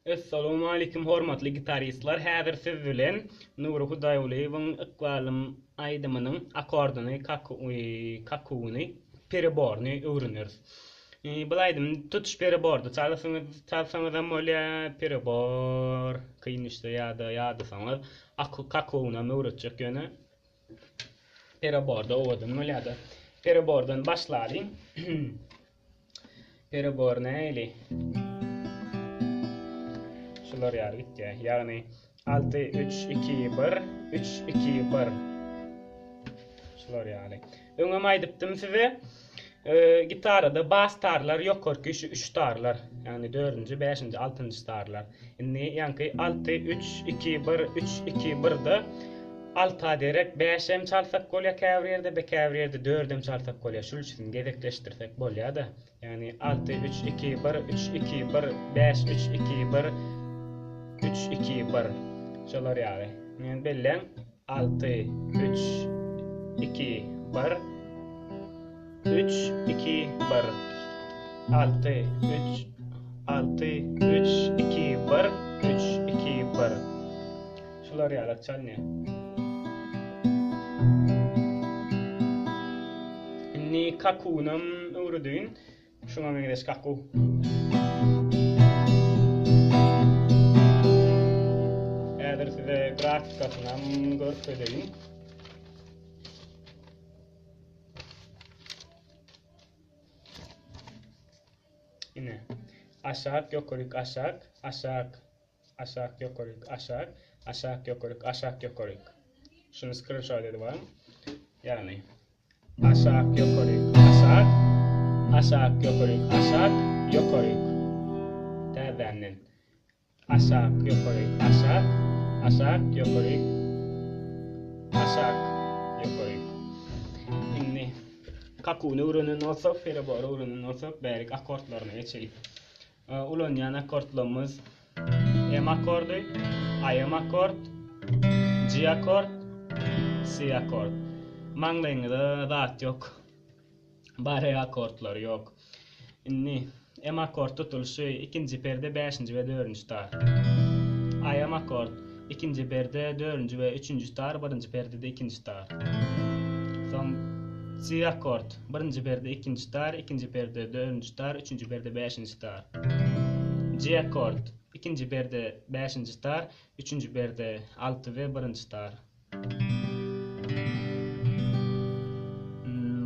Assalamu alaikum hormatly gitaristlar. Häzir siz bilen Nuru Hudaýoğluň ykbalym aýdymynyň akordyny, kakuny, periborny öwreneriz. Bu aýdym tutuş peribordy çalsaňyz hem bolýa peribor kyn işte ýadysaňyz kakuny öwretjek ýöne periborda owdum bolýady. Peribordan başlaýyn. Peribor näli? Şular ýar gitdi. Ýagny 6-3-2-1 3-2-1. Şular ýaly. Öňem aýdypdym size, gitarada bas tarlar ýokarky 3 tarlar. Ýagny 4-nji, 5-nji, 6-njy tarlar. Indi ýanky 6-3-2-1 3-2-1-de alta derek 5-em çalsak bolýar käbirde, bekäbirde 4-em çalsak bolýar. Şol üçin gezekleşdirsek bolýar-da. Ýagny 6-3-2-1 3-2-1 5-3-2-1 3-2-1. Şolar ýaly. Men billen 6-3-2-1 3-2-1 6-3-2-1 3-2-1. Şolar ýaly çalny. Inni kakunam öwredin. Şoňa meňdeş kaku. Size grafikasyny görkezeyim. Ine aşağı yokurik aşağı yokurik aşağı yokurik. Şunu screenshot edip alayım. Yani aşağı yokurik aşağı yokurik Täzenden aşağı yokurik aşağı yokurik. Inni kakuny öwrenen olsak, peribor öwrenen olsak, bärik akordlaryny geçelim. Ulanýan akordlarymız M akordy, AM akord, G akord, C akord. Maňlaýyňyzda zat ýok. Bare akordlar ýok. Inni M akord tutulşy 2-nji perde 5-nji we 4-nji tar. AM akord 2-nji perde 4-nji we 3-nji tar, 1-nji perdede 2-nji tar. Soň C akord 1-nji perde 2-nji tar, 2-nji perde 4-nji tar, 3-nji perde 5-nji tar. G akord 2-nji perde 5-nji tar, 3-nji perde 6 we 1-nji tar.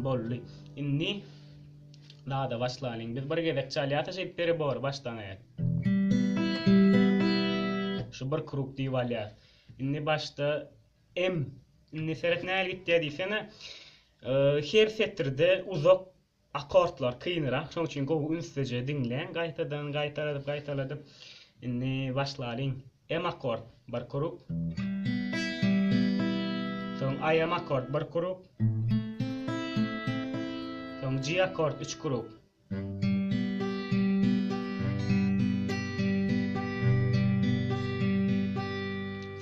Bolly. Inni daha da başlayalım. Biz bir gezek çalýata şey peribor başlaňaýar. Şu bir kruk diýip alýar. Inni başda M. Inni serek näle gitdi diýsene, her setirde uzak akordlar kynýarak. Şoň üçin gowy ünsüje diňleň, gaýtaladyp. Inni başlaýyn. M akord bir kruk. Soň AM akord bir kruk. Soň G akord 3 kruk.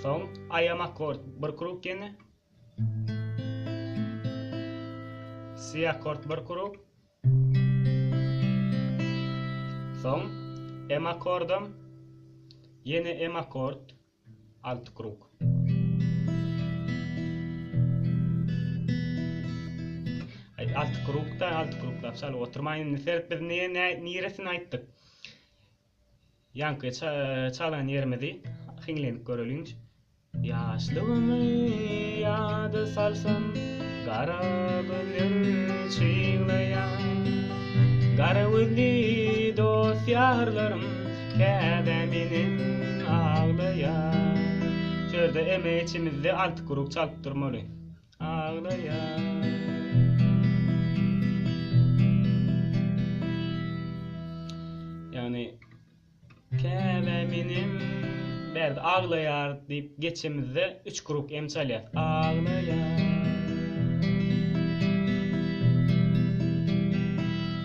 Soň AM akord bir kruk ýene. C akord bir kruk. Soň M akordam ýene M akord 6 kruk. Alt krukda çal oturmaýyn. Serp biz niresini aýtdyk. Ýanky çalan ýerimizi hiňlenip göreliňiz. Ýaşlygymy ýady salsam, gara gözler çyýlaýar. Gara gözli dostýarlarym käde menin aglaýar. Şerde emeçimizde alt kruk çalyp durmaly. Aglaýar. Yani käme menim berde aglaýar diýip geçemizde 3 kruk em çalýar. Aglaýar.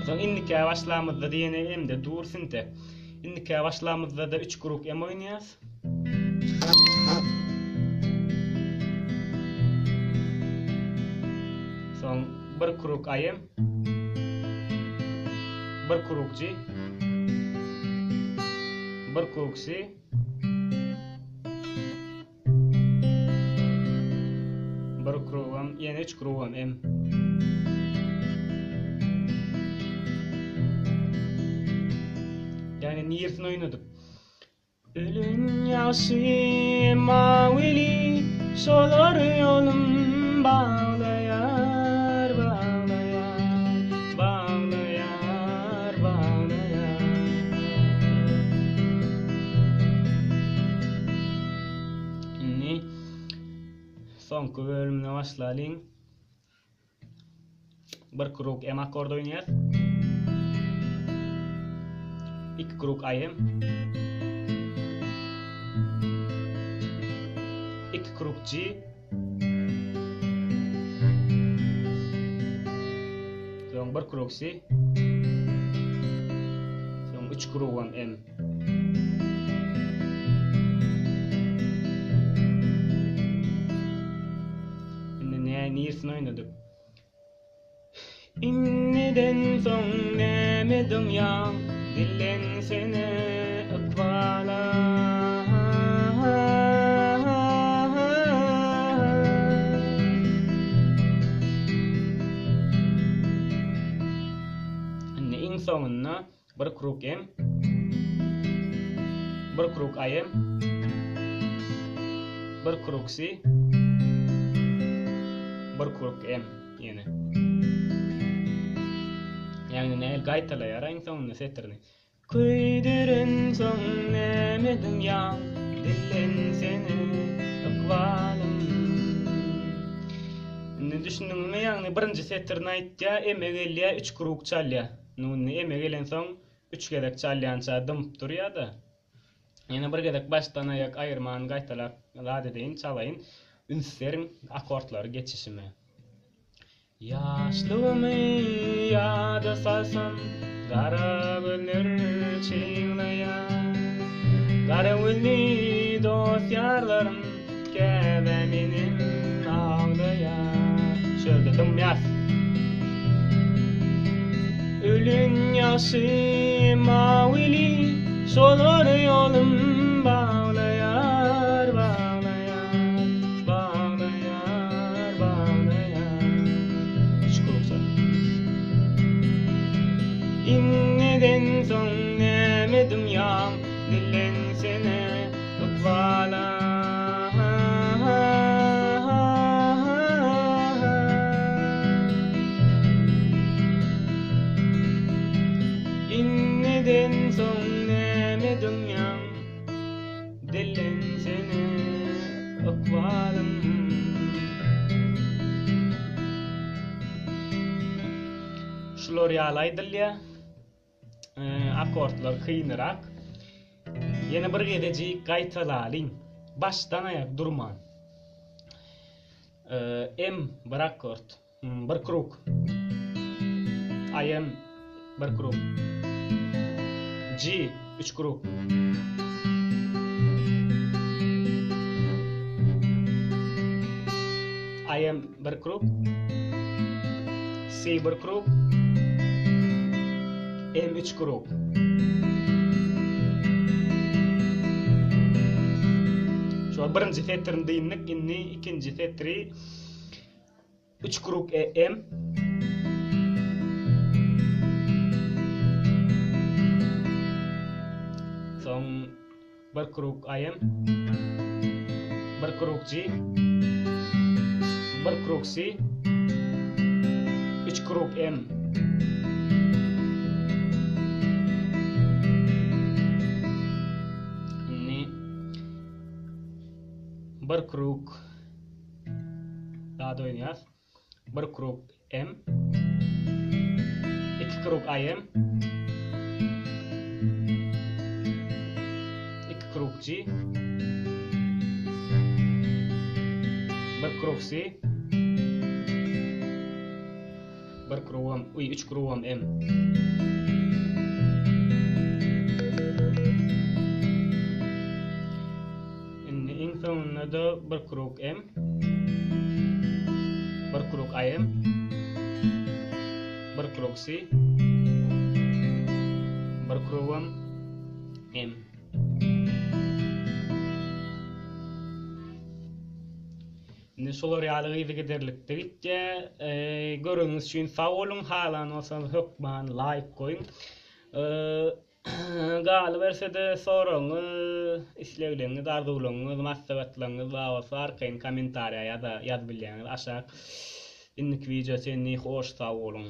Soň indiki başlamyzda diýene emde dursynte. Indiki başlamyzda da 3 kruk em oýnaýas. Soň bir kruk AM, bir kruk G, bir kruk C, bir krugam, yine 3 krugam M. Yani niyersini oynadık. Ölün yaşı mavili, solar yolum bağlayar, bağlayar, bağlayar, bağlayar. Şimdi son bölümüne başlayalım. Bir kruk M akord oynayar. 2 kruk IM. 2 kruk G. Son 1 kruk C. Son 3 krugam M. Şimdi niyersini oynadık. İnniden son nemedim ya, dillen seni akvala. Şimdi in sonuna bir kruk M, bir kruk IM, bir kruk C, bir kruk M yine. Yani ne gaytalar ya, en sonunda settirni. Kuydurin son nemedim ya, dillen seni akvalım. Ne düşündün mü yani birinci settirni aytya, eme gelya 3 kruk çalya. Nunni eme gelen son 3 gedek çalyança dımp duruyor da. Yani bir gedek baştan ayak ayırman gaytalar ladedeyin çalayın. Ünslerin akortları geçişimi. Yaşlığımı yada salsam, kara gönül çiğneyen, kara gönlü dost yarlarım, kebe benim ağlayan. Şöyle dedim yaz. Ölün yaşı mavili, solar yolum bağlayar, bağlayar, bağlayar, bağlayar. İnneden son nemedim ya, dillen seni akvala. İnneden son nemedim ya, dillen seni akvalım. Şular yalaydılar. Akortlar kıyınarak. Yine bir gedeci gaytalalım. Baştan ayak durman. M bir akort, bir kruk. IM bir kruk. G 3 kruk. IM bir kruk. C bir kruk. M 3 kruk. Şu birinci settirin deyinlik, inni ikinci settiri 3 kruk M. Son bir kruk IM, bir kruk G, bir kruk C, 3 kruk M. Bir kruk daha da oynayaz. Bir kruk M, 2 kruk IM, 2 kruk G, bir kruk C, bir krugam, 3 krugam M. Sonunda da bir kruk M, bir kruk IM, bir kruk C, bir krugam M. Indi şolar ýaly gyzy giderlikdir. Bitje görüňiz üçin sag bolun, halan olsanız hökman laýyk goýun. Galy bersede soraňyz, islegleňiz, arzularyňyz, maslahatlaryňyz bolsa arkaň kommentariýa ýaza ýazyp bilýäňiz. Aşağı indiki video seni hoş sag bolun.